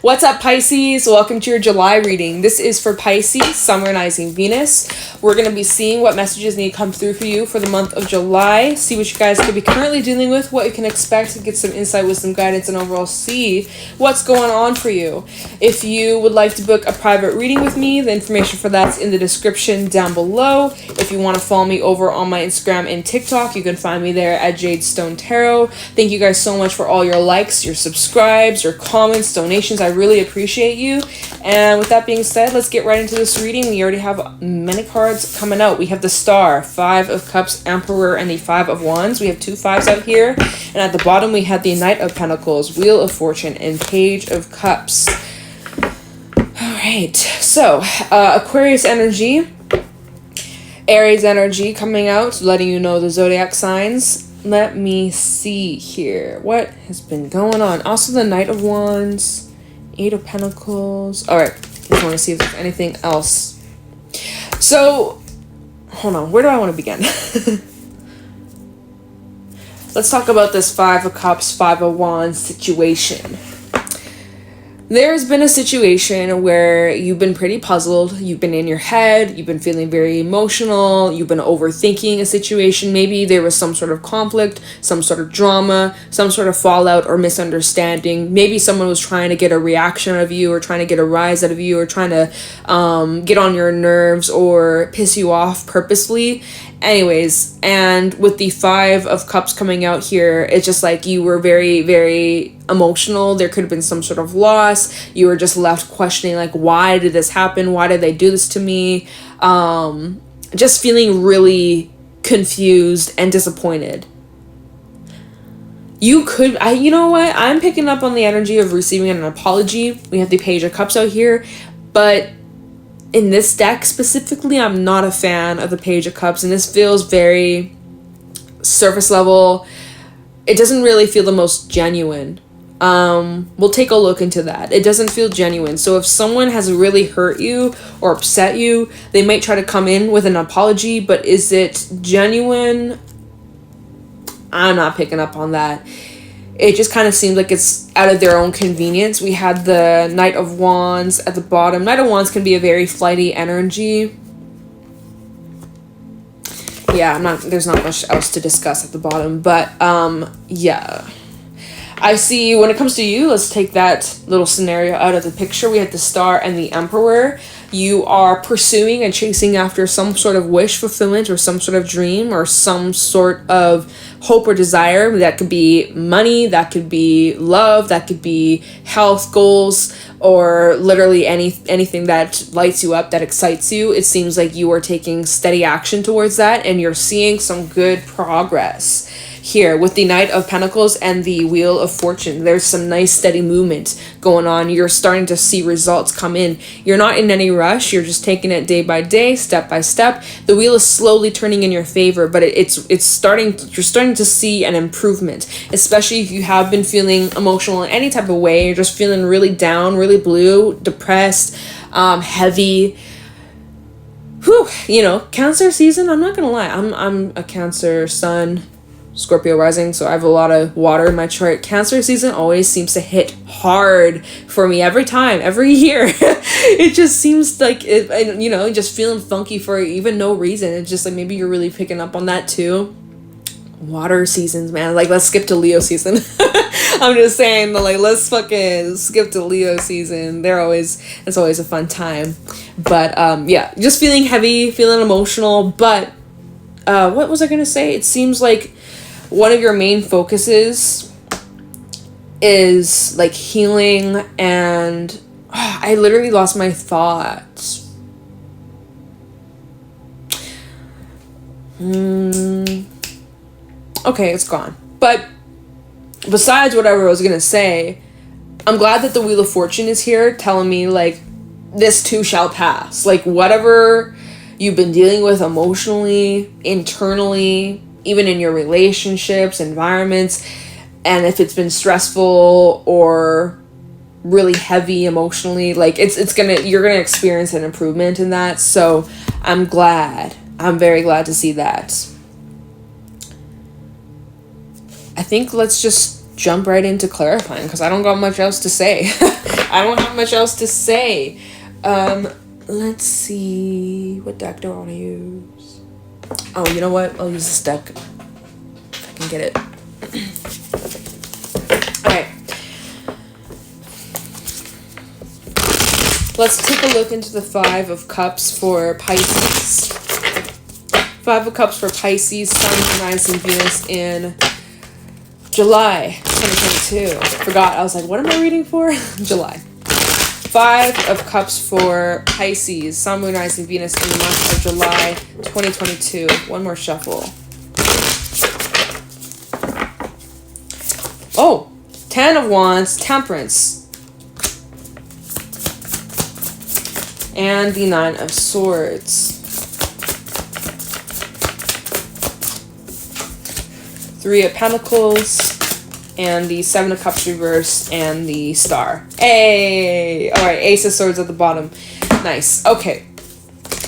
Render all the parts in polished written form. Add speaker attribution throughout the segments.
Speaker 1: What's up, Pisces? Welcome to your July reading. This is for Pisces, Sun, Rising, Venus. We're going to be seeing what messages need to come through for you for the month of July. See what you guys could be currently dealing with, what you can expect to get some insight, wisdom, guidance, and overall see what's going on for you. If you would like to book a private reading with me, the information for that's in the description down below. If you want to follow me over on my Instagram and TikTok, you can find me there at JadeStoneTarot. Thank you guys so much for all your likes, your subscribes, your comments, donations. I really appreciate you. And with that being said, let's get right into this reading. We already have many cards coming out. We have the Star, Five of Cups, Emperor, and the Five of Wands. We have two fives out here. And at the bottom, we have the Knight of Pentacles, Wheel of Fortune, and Page of Cups. All right. So, Aquarius energy, Aries energy coming out, letting you know the zodiac signs. Let me see here. What has been going on? Also, the Knight of Wands, Eight of Pentacles. All right. Just want to see if there's anything else. So, hold on. Where do I want to begin? Let's talk about this Five of Cups, Five of Wands situation. There's been a situation where you've been pretty puzzled, you've been in your head, you've been feeling very emotional, you've been overthinking a situation. Maybe there was some sort of conflict, some sort of drama, some sort of fallout or misunderstanding. Maybe someone was trying to get a reaction out of you or trying to get a rise out of you or trying to get on your nerves or piss you off purposely. Anyways, and with the Five of Cups coming out here, it's just like you were very, very emotional. There could have been some sort of loss. You were just left questioning, like, why did this happen? Why did they do this to me? Just feeling really confused and disappointed. You know what? I'm picking up on the energy of receiving an apology. We have the Page of Cups out here, but in this deck specifically, I'm not a fan of the Page of Cups, and this feels very surface level. It doesn't really feel the most genuine. We'll take a look into that. It doesn't feel genuine. So if someone has really hurt you or upset you, they might try to come in with an apology, but is it genuine? I'm not picking up on that. It just kind of seems like it's out of their own convenience. We had the Knight of Wands at the bottom. Knight of Wands can be a very flighty energy. Yeah, there's not much else to discuss at the bottom. But, yeah. I see when it comes to you, let's take that little scenario out of the picture. We had the Star and the Emperor. You are pursuing and chasing after some sort of wish fulfillment or some sort of dream or some sort of hope or desire. That could be money, that could be love, that could be health goals, or literally anything that lights you up, that excites you. It seems like you are taking steady action towards that and you're seeing some good progress. Here with the Knight of Pentacles and the Wheel of Fortune, there's some nice steady movement going on. You're starting to see results come in. You're not in any rush. You're just taking it day by day, step by step. The wheel is slowly turning in your favor, but it's starting. You're starting to see an improvement, especially if you have been feeling emotional in any type of way. You're just feeling really down, really blue, depressed, heavy. Whew, Cancer season. I'm not gonna lie. I'm a Cancer sun, Scorpio rising, so I have a lot of water in my chart. Cancer season always seems to hit hard for me every time, every year. It just seems like just feeling funky for even no reason. It's just like maybe you're really picking up on that too. Water seasons, man. Like, let's skip to Leo season. I'm just saying, like, let's fucking skip to Leo season. It's always a fun time. But yeah, just feeling heavy, feeling emotional. But what was I gonna say? It seems like one of your main focuses is like healing, and I literally lost my thoughts. Okay, it's gone. But besides whatever I was gonna say, I'm glad that the Wheel of Fortune is here telling me, like, this too shall pass. Like, whatever you've been dealing with emotionally, internally, even in your relationships, environments, and if it's been stressful or really heavy emotionally, like you're gonna experience an improvement in that. So I'm very glad to see that. I think let's just jump right into clarifying, because I don't got much else to say. I don't have much else to say. Let's see. What deck do I want to use? Oh, you know what? I'll use this deck if I can get it. Alright. Let's take a look into the Five of Cups for Pisces. Five of Cups for Pisces, Sun, rising Venus in July 2022. Forgot. I was like, what am I reading for? July. Five of Cups for Pisces, Sun, Moon, Rising, Venus in the month of July 2022. One more shuffle. Oh, Ten of Wands, Temperance. And the Nine of Swords. Three of Pentacles. And the Seven of Cups reverse and the Star. Hey! Alright, Ace of Swords at the bottom. Nice. Okay.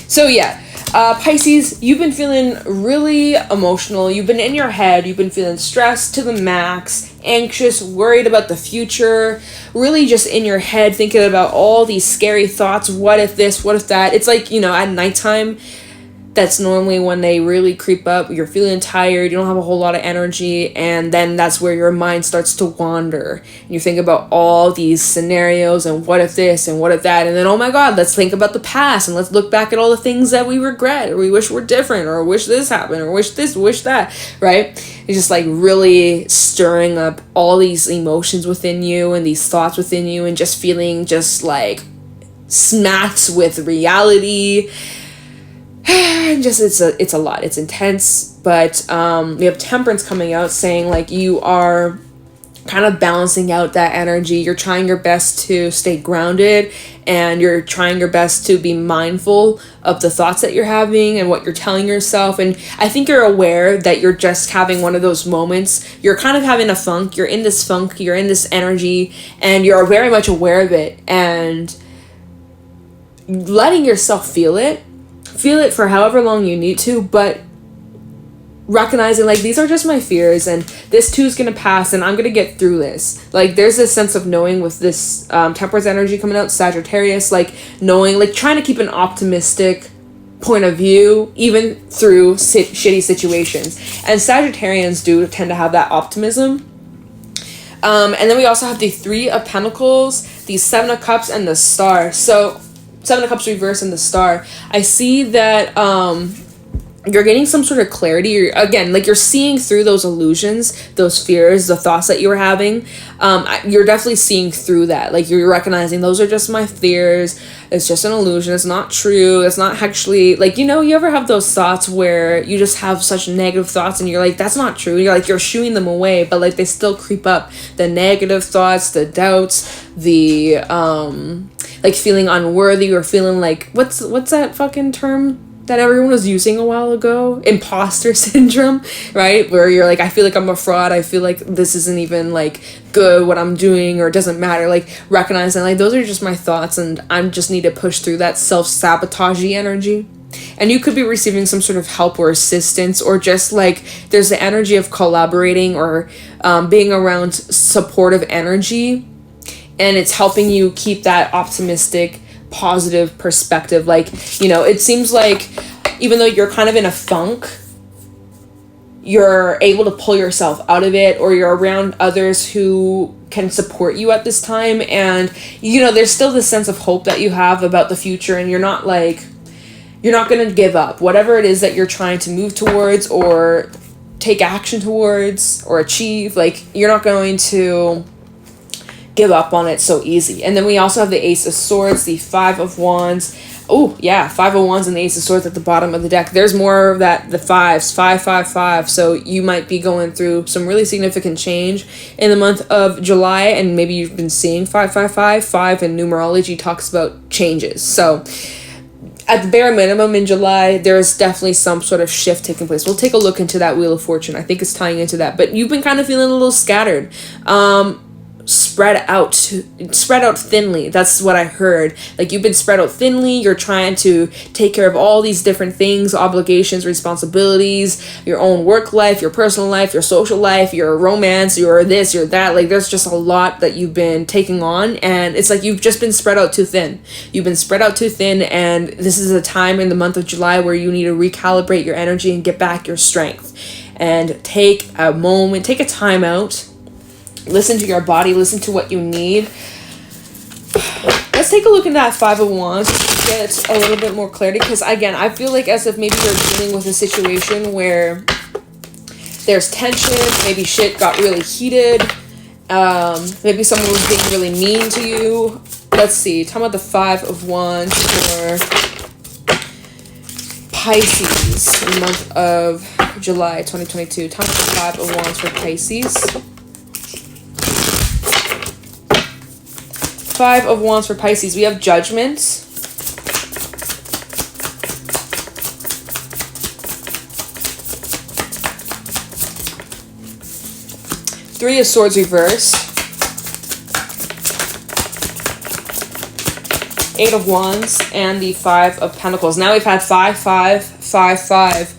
Speaker 1: So yeah, Pisces, you've been feeling really emotional. You've been in your head. You've been feeling stressed to the max, anxious, worried about the future, really just in your head thinking about all these scary thoughts. What if this? What if that? It's like, at nighttime, that's normally when they really creep up. You're feeling tired, you don't have a whole lot of energy, and then that's where your mind starts to wander. And you think about all these scenarios and what if this and what if that, and then, oh my God, let's think about the past and let's look back at all the things that we regret or we wish were different or wish this happened or wish this, wish that, right? It's just like really stirring up all these emotions within you and these thoughts within you and just feeling just like smacked with reality. Just it's a lot. It's intense, but we have Temperance coming out saying like you are kind of balancing out that energy. You're trying your best to stay grounded and you're trying your best to be mindful of the thoughts that you're having and what you're telling yourself. And I think you're aware that you're just having one of those moments. You're kind of having a funk. You're in this funk. You're in this energy and you're very much aware of it and letting yourself feel it. Feel it for however long you need to, but recognizing like these are just my fears and this too is going to pass and I'm going to get through this. Like there's this sense of knowing with this Temperance energy coming out, Sagittarius, like knowing, like trying to keep an optimistic point of view even through shitty situations. And Sagittarians do tend to have that optimism. And then we also have the Three of Pentacles, the Seven of Cups, and the Star. So Seven of Cups reverse and the Star. I see that you're getting some sort of clarity. Again, like you're seeing through those illusions, those fears, the thoughts that you were having. You're definitely seeing through that. Like you're recognizing those are just my fears. It's just an illusion. It's not true. It's not actually like, you ever have those thoughts where you just have such negative thoughts and you're like, that's not true. You're like, you're shooing them away, but like they still creep up. The negative thoughts, the doubts, the like feeling unworthy or feeling like what's that fucking term that everyone was using a while ago? Imposter syndrome, right? Where you're like, I feel like I'm a fraud. I feel like this isn't even like good what I'm doing or it doesn't matter. Like recognizing like those are just my thoughts and I just need to push through that self-sabotagey energy. And you could be receiving some sort of help or assistance or just like there's the energy of collaborating or being around supportive energy. And it's helping you keep that optimistic, positive perspective. Like, it seems like even though you're kind of in a funk, you're able to pull yourself out of it or you're around others who can support you at this time. And, there's still this sense of hope that you have about the future and you're not going to give up. Whatever it is that you're trying to move towards or take action towards or achieve, like, you're not going to give up on it so easy. And then we also have the Ace of Swords, the Five of Wands. Oh yeah, Five of Wands and the Ace of Swords at the bottom of the deck. There's more of that, the fives, 555. So you might be going through some really significant change in the month of July, and maybe you've been seeing 555. 5 in numerology talks about changes. So at the bare minimum in July, there's definitely some sort of shift taking place. We'll take a look into that Wheel of Fortune. I think it's tying into that. But you've been kind of feeling a little scattered. spread out thinly. That's what I heard. Like, you've been spread out thinly. You're trying to take care of all these different things, obligations, responsibilities, your own work life, your personal life, your social life, your romance, your this, your that. Like, there's just a lot that you've been taking on, and it's like you've just been spread out too thin. You've been spread out too thin, and this is a time in the month of July where you need to recalibrate your energy and get back your strength. And take a moment, take a time out. Listen to your body. Listen to what you need. Let's take a look at that Five of Wands to get a little bit more clarity. Because, again, I feel like as if maybe you're dealing with a situation where there's tension. Maybe shit got really heated. Maybe someone was being really mean to you. Let's see. Talking about the Five of Wands for Pisces in the month of July 2022. Talking about the Five of Wands for Pisces. Five of Wands for Pisces. We have Judgment. Three of Swords reversed. Eight of Wands and the Five of Pentacles. Now we've had 5, 5, 5, 5.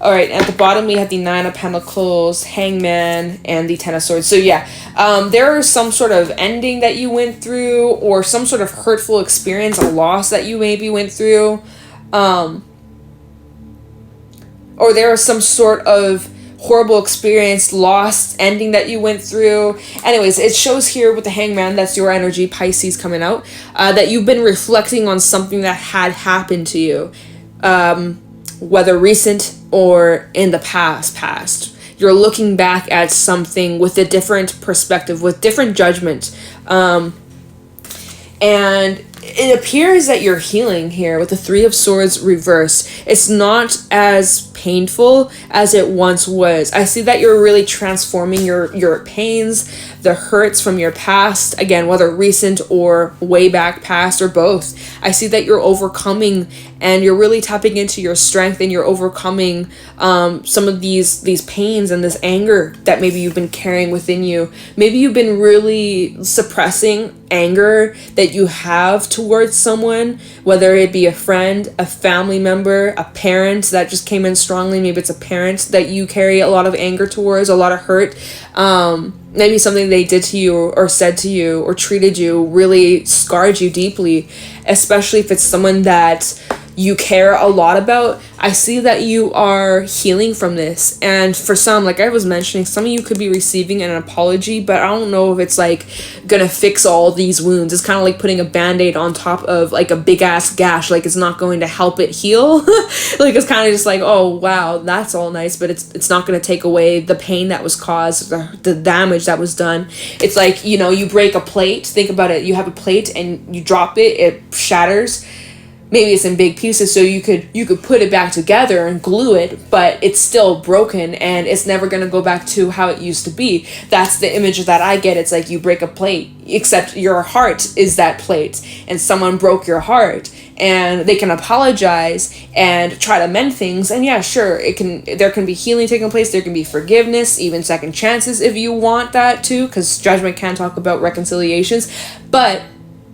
Speaker 1: All right, at the bottom we have the Nine of Pentacles, Hangman, and the Ten of Swords. So yeah, there is some sort of ending that you went through, or some sort of hurtful experience, a loss that you maybe went through, or there is some sort of horrible experience, lost ending that you went through. Anyways, it shows here with the Hangman, that's your energy, Pisces, coming out, that you've been reflecting on something that had happened to you, whether recent or in the past. You're looking back at something with a different perspective, with different judgment. And it appears that you're healing here with the Three of Swords reversed. It's not as painful as it once was. I see that you're really transforming your pains, the hurts from your past, again, whether recent or way back past or both. I see that you're overcoming, and you're really tapping into your strength, and you're overcoming some of these pains and this anger that maybe you've been carrying within you. Maybe you've been really suppressing anger that you have towards someone, whether it be a friend, a family member, a parent that just came in strongly. Maybe it's a parent that you carry a lot of anger towards, a lot of hurt. Maybe something they did to you or said to you or treated you really scarred you deeply, especially if it's someone that you care a lot about. I see that you are healing from this, and for some, like I was mentioning, some of you could be receiving an apology, but I don't know if it's like gonna fix all these wounds. It's kind of like putting a band-aid on top of like a big ass gash. Like, it's not going to help it heal. Like, it's kind of just like, oh wow, that's all nice, but it's not going to take away the pain that was caused, the damage that was done. It's like, you know, you break a plate. Think about it. You have a plate and you drop it, it shatters. Maybe it's in big pieces, so you could put it back together and glue it, but it's still broken and it's never going to go back to how it used to be. That's the image that I get. It's like you break a plate, except your heart is that plate, and someone broke your heart, and they can apologize and try to mend things. And yeah, sure, there can be healing taking place, there can be forgiveness, even second chances if you want that too, because judgment can talk about reconciliations, but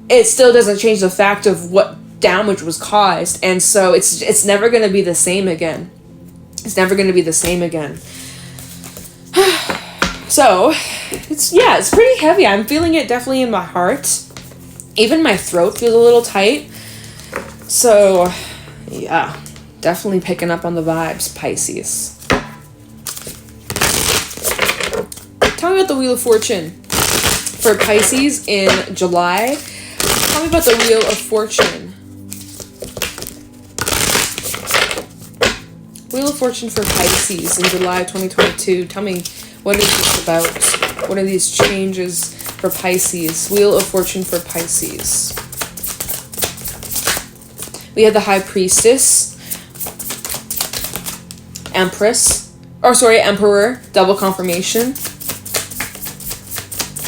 Speaker 1: it still doesn't change the fact of what damage was caused. And so it's never going to be the same again. It's never going to be the same again. So it's pretty heavy. I'm feeling it definitely in my heart. Even my throat feels a little tight. So yeah, definitely picking up on the vibes, Pisces. Tell me about the Wheel of Fortune for Pisces in July. Tell me about the Wheel of Fortune. Wheel of Fortune for Pisces in July 2022. Tell me, what is this about? What are these changes for Pisces? Wheel of Fortune for Pisces. We have the High Priestess, Emperor, double confirmation,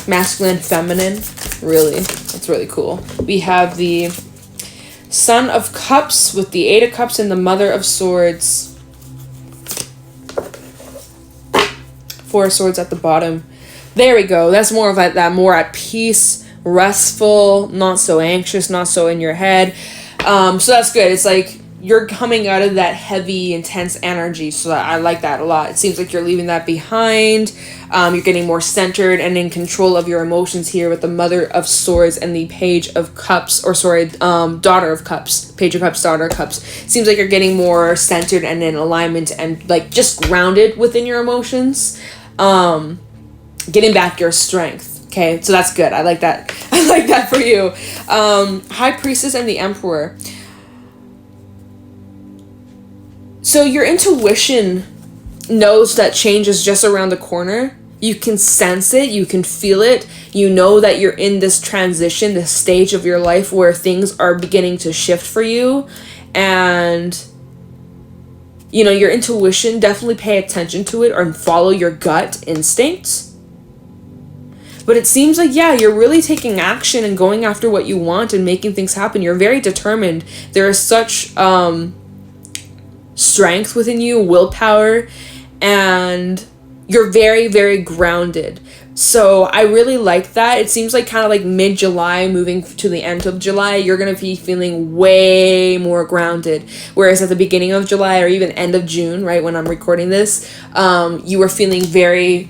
Speaker 1: masculine, feminine. Really, that's really cool. We have the Son of Cups with the Eight of Cups and the Mother of Swords. Four of Swords at the bottom. There we go. That's more of like that, more at peace, restful, not so anxious, not so in your head. So that's good. It's like you're coming out of that heavy, intense energy. So I like that a lot. It seems like you're leaving that behind. You're getting more centered and in control of your emotions here with the Mother of Swords and the Page of Cups, or sorry, Daughter of Cups. Page of Cups, Daughter of Cups. Seems like you're getting more centered and in alignment and like just grounded within your emotions. Getting back your strength. Okay, so that's good. I like that. I like that for you. High Priestess and the Emperor. So your intuition knows that change is just around the corner. You can sense it. You can feel it. You know that you're in this transition, this stage of your life where things are beginning to shift for you. And, you know, your intuition, definitely pay attention to it or follow your gut instincts. But it seems like, yeah, you're really taking action and going after what you want and making things happen. You're very determined. There is such strength within you, willpower, and you're very, very grounded. So I really like that. It seems like kind of like mid-July moving to the end of July, you're going to be feeling way more grounded. Whereas at the beginning of July or even end of June, right, when I'm recording this, you were feeling very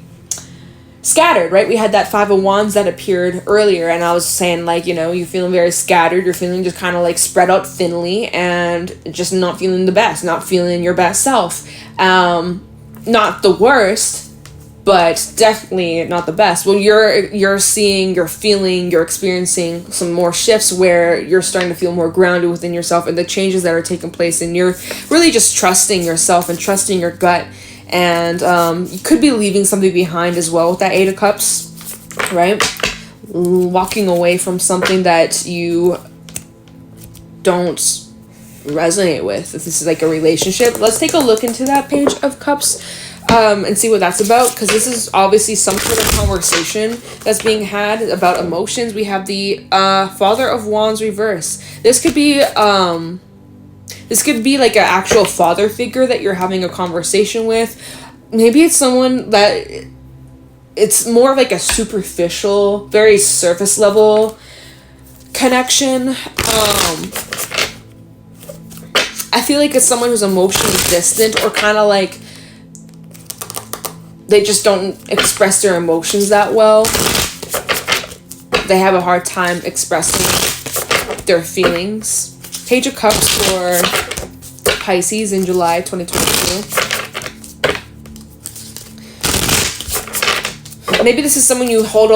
Speaker 1: scattered, right? We had that Five of Wands that appeared earlier, and I was saying, like, you know, you're feeling very scattered, you're feeling just kind of like spread out thinly and just not feeling the best, not feeling your best self. Not the worst, but definitely not the best. Well, you're seeing, you're feeling, you're experiencing some more shifts where you're starting to feel more grounded within yourself and the changes that are taking place, and you're really just trusting yourself and trusting your gut. And you could be leaving something behind as well with that Eight of Cups, right? Walking away from something that you don't resonate with. If this is like a relationship, let's take a look into that Page of Cups and see what that's about, because this is obviously some sort of conversation that's being had about emotions. We have the Father of Wands reverse. This could be like an actual father figure that you're having a conversation with. Maybe it's someone that it's more of like a superficial, very surface level connection. I feel like it's someone who's emotionally distant, or kind of like they just don't express their emotions that well. They have a hard time expressing their feelings. Page of Cups for Pisces in July 2022. Maybe this is someone you hold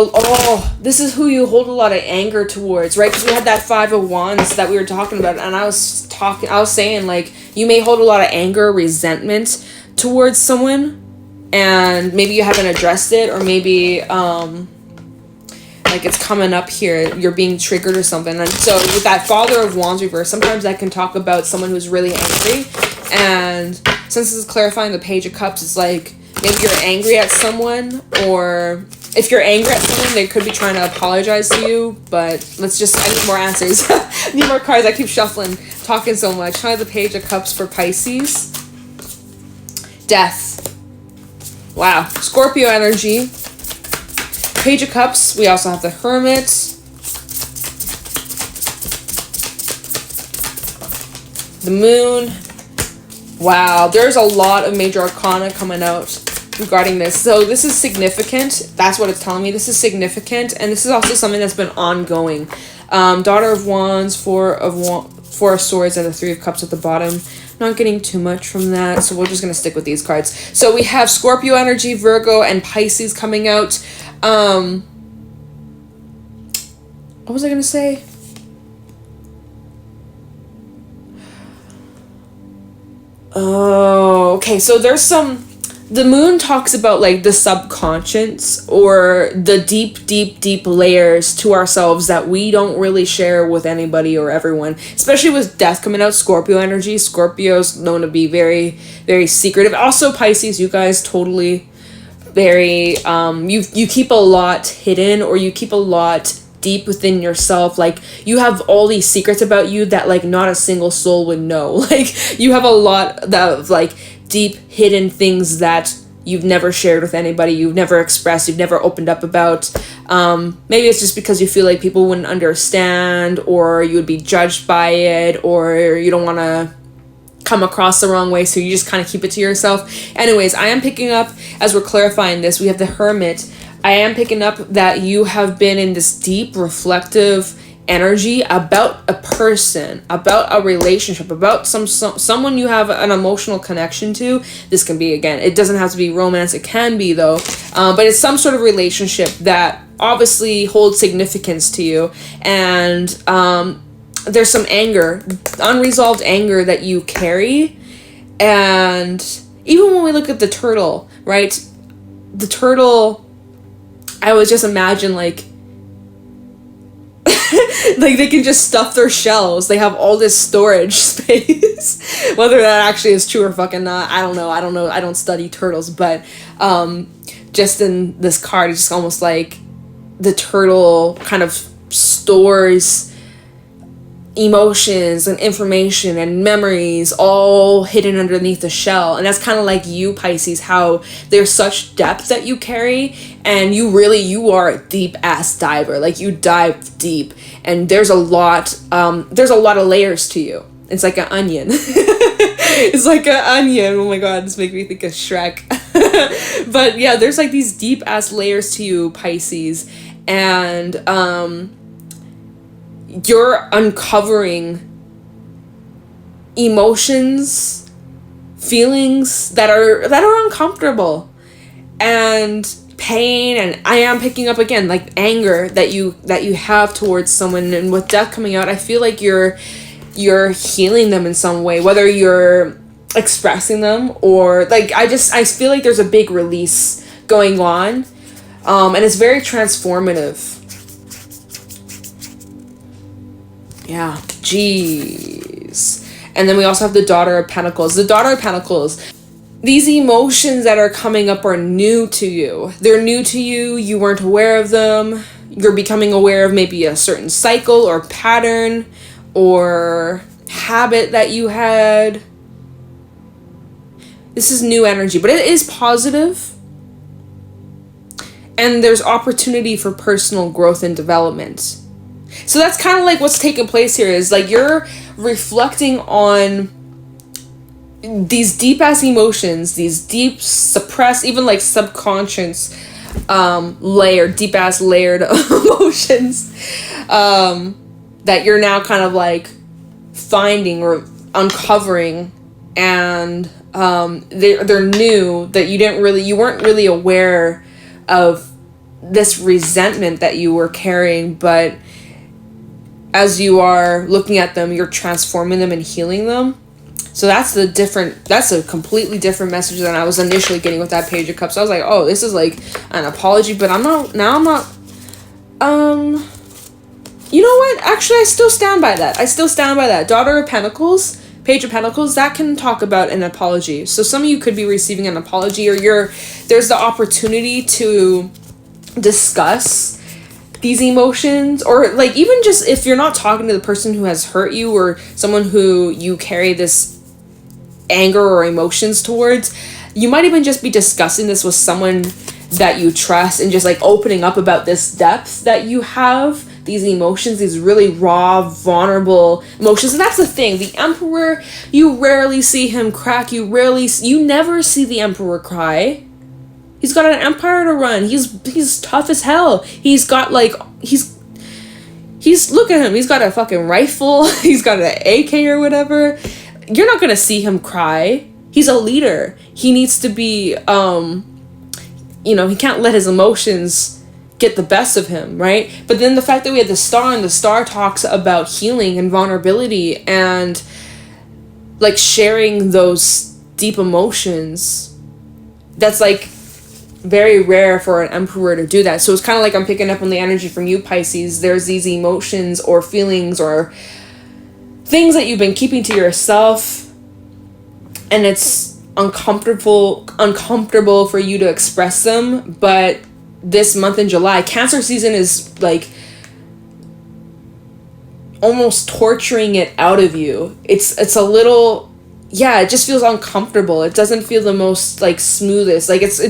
Speaker 1: this is who you hold a lot of anger towards, right? Because we had that Five of Wands that we were talking about, and I was saying, like, you may hold a lot of anger, resentment towards someone, and maybe you haven't addressed it, or maybe like it's coming up here, you're being triggered or something. And so with that Father of Wands reverse, sometimes that can talk about someone who's really angry. And since this is clarifying the Page of Cups, it's like maybe you're angry at someone, or if you're angry at someone, they could be trying to apologize to you. But I need more answers. I need more cards. I keep shuffling, talking so much. Try the Page of Cups for Pisces. Death. Wow. Scorpio energy. Page of Cups. We also have the Hermit. The Moon. Wow. There's a lot of major arcana coming out regarding this. So this is significant. That's what it's telling me. This is significant. And this is also something that's been ongoing. Daughter of Wands, Four of Swords, and the Three of Cups at the bottom. Not getting too much from that, so we're just going to stick with these cards. So we have Scorpio energy, Virgo, and Pisces coming out. What was I going to say? Oh, okay. So there's the Moon talks about like the subconscious, or the deep layers to ourselves that we don't really share with anybody or everyone, especially with death coming out. Scorpio energy. Scorpio's known to be very, very secretive. Also Pisces, you guys totally very, you keep a lot hidden, or you keep a lot deep within yourself. Like, you have all these secrets about you that like not a single soul would know. Like, you have a lot of like deep hidden things that you've never shared with anybody, you've never expressed, you've never opened up about. Maybe it's just because you feel like people wouldn't understand, or you would be judged by it, or you don't want to come across the wrong way, so you just kind of keep it to yourself. Anyways, I am picking up, as we're clarifying this, we have the Hermit. I am picking up that you have been in this deep, reflective energy about a person, about a relationship, about someone you have an emotional connection to. This can be, again, it doesn't have to be romance, it can be though, but it's some sort of relationship that obviously holds significance to you. And there's some anger, unresolved anger that you carry. And even when we look at the turtle, right, the turtle, I would just imagine like like they can just stuff their shells. They have all this storage space. Whether that actually is true or fucking not, I don't know. I don't study turtles, but just in this card, it's just almost like the turtle kind of stores emotions and information and memories all hidden underneath the shell. And that's kind of like you, Pisces, how there's such depth that you carry, and you are a deep ass diver. Like, you dive deep, and there's a lot of layers to you. It's like an onion. It's like an onion. Oh my god, this makes me think of Shrek. But yeah, there's like these deep ass layers to you, Pisces, and you're uncovering emotions, feelings that are uncomfortable, and pain. And I am picking up again like anger that you have towards someone. And with death coming out, I feel like you're healing them in some way, whether you're expressing them or like, I feel like there's a big release going on, and it's very transformative. Yeah, jeez. And then we also have the Daughter of Pentacles. The Daughter of Pentacles, these emotions that are coming up are new to you. They're new to you. You weren't aware of them. You're becoming aware of maybe a certain cycle or pattern or habit that you had. This is new energy, but it is positive. And there's opportunity for personal growth and development. So that's kind of like what's taking place here, is like you're reflecting on these deep ass emotions, these deep suppressed, even like subconscious deep ass layered emotions that you're now kind of like finding or uncovering, and they're new, that you weren't really aware of this resentment that you were carrying, but as you are looking at them, you're transforming them and healing them. So that's a completely different message than I was initially getting with that Page of Cups. I was like, oh, this is like an apology, but I'm not, you know what? Actually, I still stand by that. Daughter of Pentacles, Page of Pentacles, that can talk about an apology. So some of you could be receiving an apology, or there's the opportunity to discuss these emotions, or like even just if you're not talking to the person who has hurt you or someone who you carry this anger or emotions towards, you might even just be discussing this with someone that you trust and just like opening up about this depth that you have, these emotions, these really raw, vulnerable emotions. And that's the thing, the Emperor, you rarely see him crack, you never see the Emperor cry. He's got an empire to run. He's tough as hell. He's got like, he's look at him. He's got a fucking rifle. He's got an AK or whatever. You're not gonna see him cry. He's a leader. He needs to be, he can't let his emotions get the best of him, right? But then the fact that we had the Star, and the Star talks about healing and vulnerability and like sharing those deep emotions, that's like very rare for an Emperor to do that. So it's kind of like I'm picking up on the energy from you, Pisces. There's these emotions or feelings or things that you've been keeping to yourself, and it's uncomfortable for you to express them. But this month in July, Cancer season is like almost torturing it out of you. It's a little, yeah, it just feels uncomfortable. It doesn't feel the most, like, smoothest. Like, it's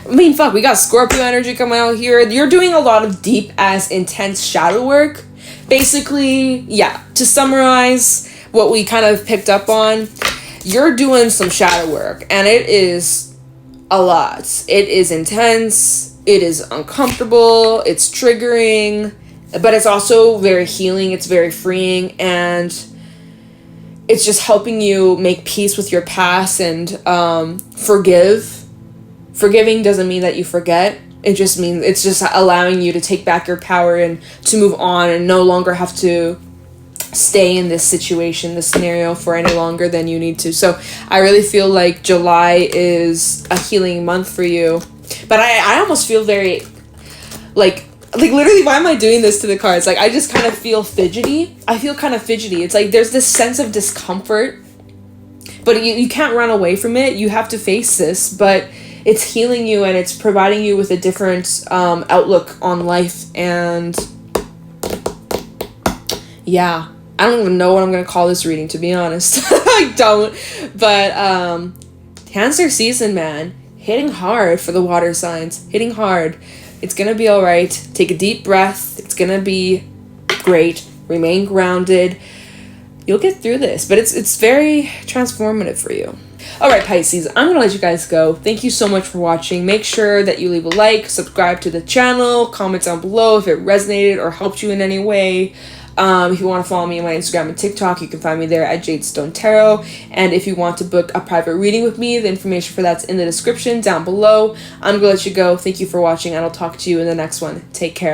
Speaker 1: I mean, fuck, we got Scorpio energy coming out here. You're doing a lot of deep-ass, intense shadow work. Basically, yeah, to summarize what we kind of picked up on, you're doing some shadow work, and it is a lot. It is intense, it is uncomfortable, it's triggering, but it's also very healing, it's very freeing, and it's just helping you make peace with your past and forgive. Forgiving doesn't mean that you forget. It just means it's just allowing you to take back your power and to move on and no longer have to stay in this situation, this scenario for any longer than you need to. So I really feel like July is a healing month for you. But I almost feel very like literally, why am I doing this to the cards? Like, I just kind of feel fidgety. I feel kind of fidgety. It's like there's this sense of discomfort, but you can't run away from it. You have to face this, but it's healing you and it's providing you with a different outlook on life. And yeah, I don't even know what I'm going to call this reading, to be honest. I don't. But Cancer season, man. Hitting hard for the water signs. Hitting hard. It's going to be all right. Take a deep breath. It's going to be great. Remain grounded. You'll get through this, but it's very transformative for you. All right, Pisces, I'm going to let you guys go. Thank you so much for watching. Make sure that you leave a like, subscribe to the channel, comment down below if it resonated or helped you in any way. If you want to follow me on my Instagram and TikTok, you can find me there at JadeStoneTarot. And if you want to book a private reading with me, the information for that's in the description down below. I'm going to let you go. Thank you for watching, and I'll talk to you in the next one. Take care.